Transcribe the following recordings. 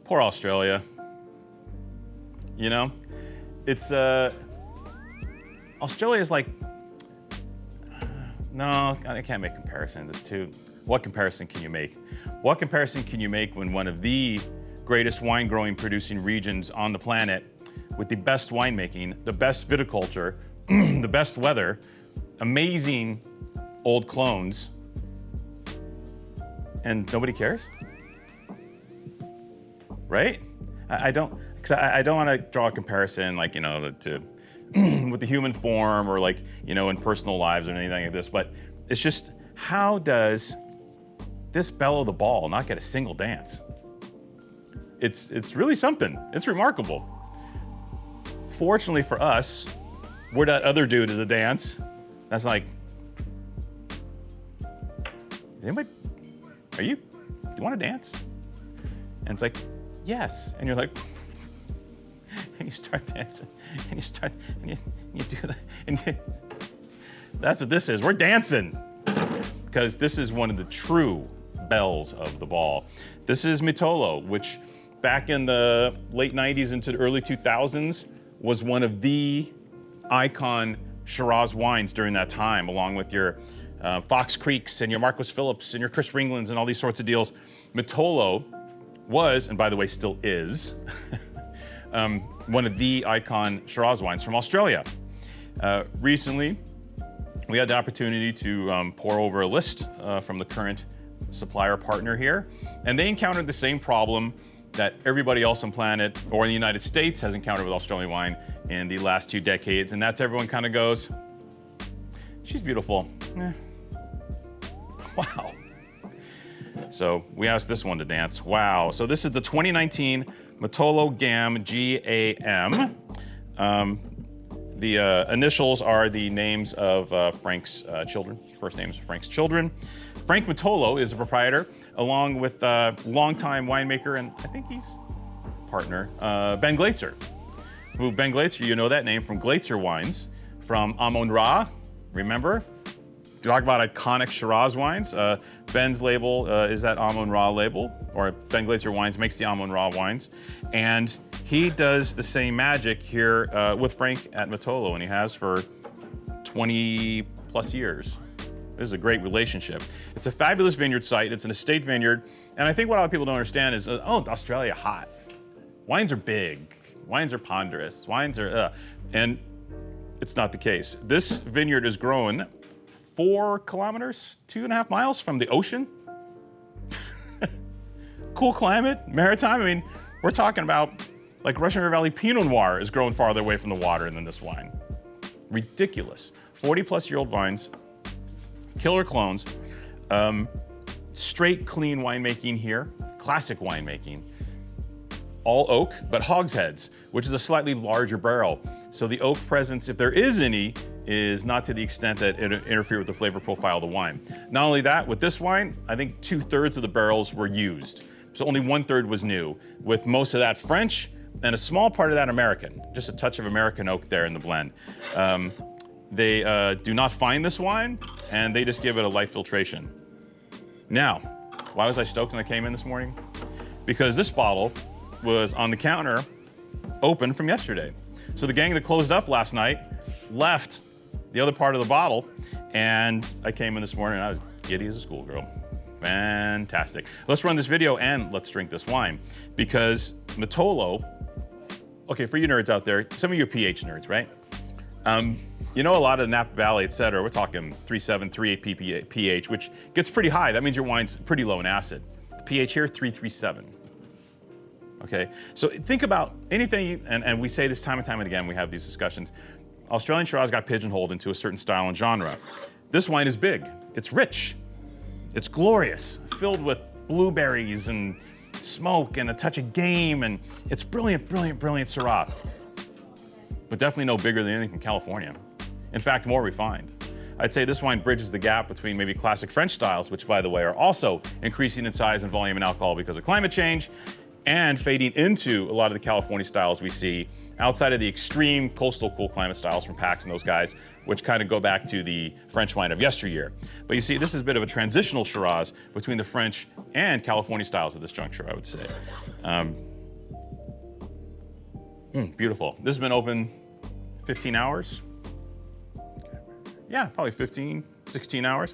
Poor Australia. You know, it's Australia is like, no, I can't make comparisons. It's too. What comparison can you make? What comparison can you make when one of the greatest wine growing producing regions on the planet, with the best winemaking, the best viticulture, the best weather, amazing old clones, and nobody cares? Right? I don't want to draw a comparison like, to with the human form or like, in personal lives or anything like this, but it's just, how does this belle of the ball not get a single dance? It's really something. It's remarkable. Fortunately for us, we're that other dude at the dance that's like, do you want to dance? And it's like, yes. And you're like, and you start dancing, and you do that, and that's what this is. We're dancing, because this is one of the true belles of the ball. This is Mitolo, which back in the late 90s into the early 2000s was one of the icon Shiraz wines during that time, along with your Fox Creeks and your Marcus Phillips and your Chris Ringlands and all these sorts of deals. Mitolo was, and by the way still is, one of the icon Shiraz wines from Australia. Recently, we had the opportunity to pour over a list from the current supplier partner here, and they encountered the same problem that everybody else on planet or in the United States has encountered with Australian wine in the last 2 decades, and that's everyone kind of goes, she's beautiful. Wow. So we asked this one to dance. Wow. So this is the 2019 Mitolo GAM GAM. The initials are the names of Frank's children. First names of Frank's children. Frank Mitolo is a proprietor, along with longtime winemaker, and I think he's partner, Ben Glaetzer. Ben Glaetzer, you know that name from Glaetzer Wines, from Amon Ra, remember? Talk about iconic Shiraz wines. Ben's label is that Amon Ra label, or Ben Glaetzer Wines makes the Amon Ra wines. And he does the same magic here with Frank at Mitolo, and he has for 20 plus years. This is a great relationship. It's a fabulous vineyard site. It's an estate vineyard. And I think what a lot of people don't understand is, oh, Australia, hot. Wines are big. Wines are ponderous. Wines are, and it's not the case. This vineyard is grown 4 kilometers, 2.5 miles from the ocean. Cool climate, maritime. I mean, we're talking about like Russian River Valley Pinot Noir is grown farther away from the water than this wine. Ridiculous. 40-plus-year-old vines, killer clones, straight clean winemaking here, classic winemaking. All oak, but hogsheads, which is a slightly larger barrel. So the oak presence, if there is any, is not to the extent that it interfere with the flavor profile of the wine. Not only that, with this wine, I think 2/3 of the barrels were used. So only 1/3 was new, with most of that French and a small part of that American, just a touch of American oak there in the blend. They do not find this wine, and they just give it a light filtration. Now, why was I stoked when I came in this morning? Because this bottle was on the counter, open from yesterday. So the gang that closed up last night left the other part of the bottle, and I came in this morning and I was giddy as a schoolgirl. Fantastic. Let's run this video and let's drink this wine, because Mitolo, okay, for you nerds out there, some of you are pH nerds, right? You know, a lot of the Napa Valley, et cetera, we're talking 3.7, 3.8 pH, which gets pretty high. That means your wine's pretty low in acid. The pH here, 3.37. Okay, so think about anything, and we say this time and time again, we have these discussions. Australian Shiraz got pigeonholed into a certain style and genre. This wine is big, it's rich, it's glorious, filled with blueberries and smoke and a touch of game, and it's brilliant, brilliant, brilliant Syrah. But definitely no bigger than anything from California. In fact, more refined. I'd say this wine bridges the gap between maybe classic French styles, which by the way are also increasing in size and volume and alcohol because of climate change, and fading into a lot of the California styles we see outside of the extreme coastal cool climate styles from Pax and those guys, which kind of go back to the French wine of yesteryear. But you see, this is a bit of a transitional Shiraz between the French and California styles at this juncture, I would say. Beautiful. This has been open 15 hours. Yeah, probably 15, 16 hours.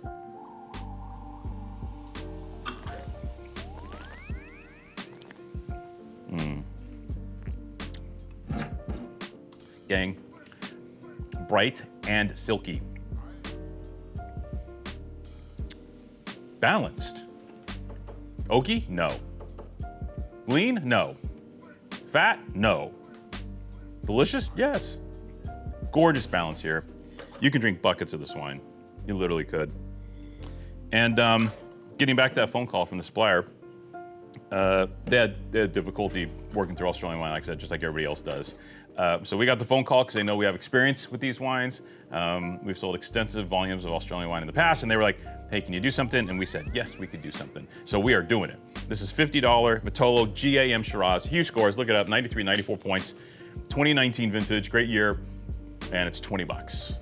Gang, bright and silky. Balanced. Oaky? No. Lean? No. Fat? No. Delicious? Yes. Gorgeous balance here. You can drink buckets of this wine. You literally could. And getting back to that phone call from the supplier, they had difficulty working through Australian wine, like I said, just like everybody else does. So we got the phone call because they know we have experience with these wines. We've sold extensive volumes of Australian wine in the past, and they were like, hey, can you do something? And we said, yes, we could do something. So we are doing it. This is $50 Mitolo GAM Shiraz. Huge scores, look it up, 93, 94 points. 2019 vintage, great year, and it's 20 bucks.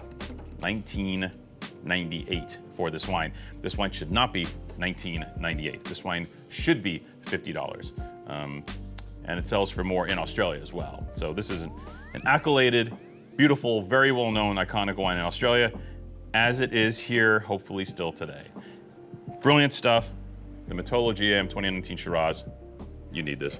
1998 for this wine. This wine should not be 1998. This wine should be $50. And it sells for more in Australia as well. So this is an accoladed, beautiful, very well-known, iconic wine in Australia, as it is here, hopefully still today. Brilliant stuff. The Mitolo GM 2019 Shiraz. You need this.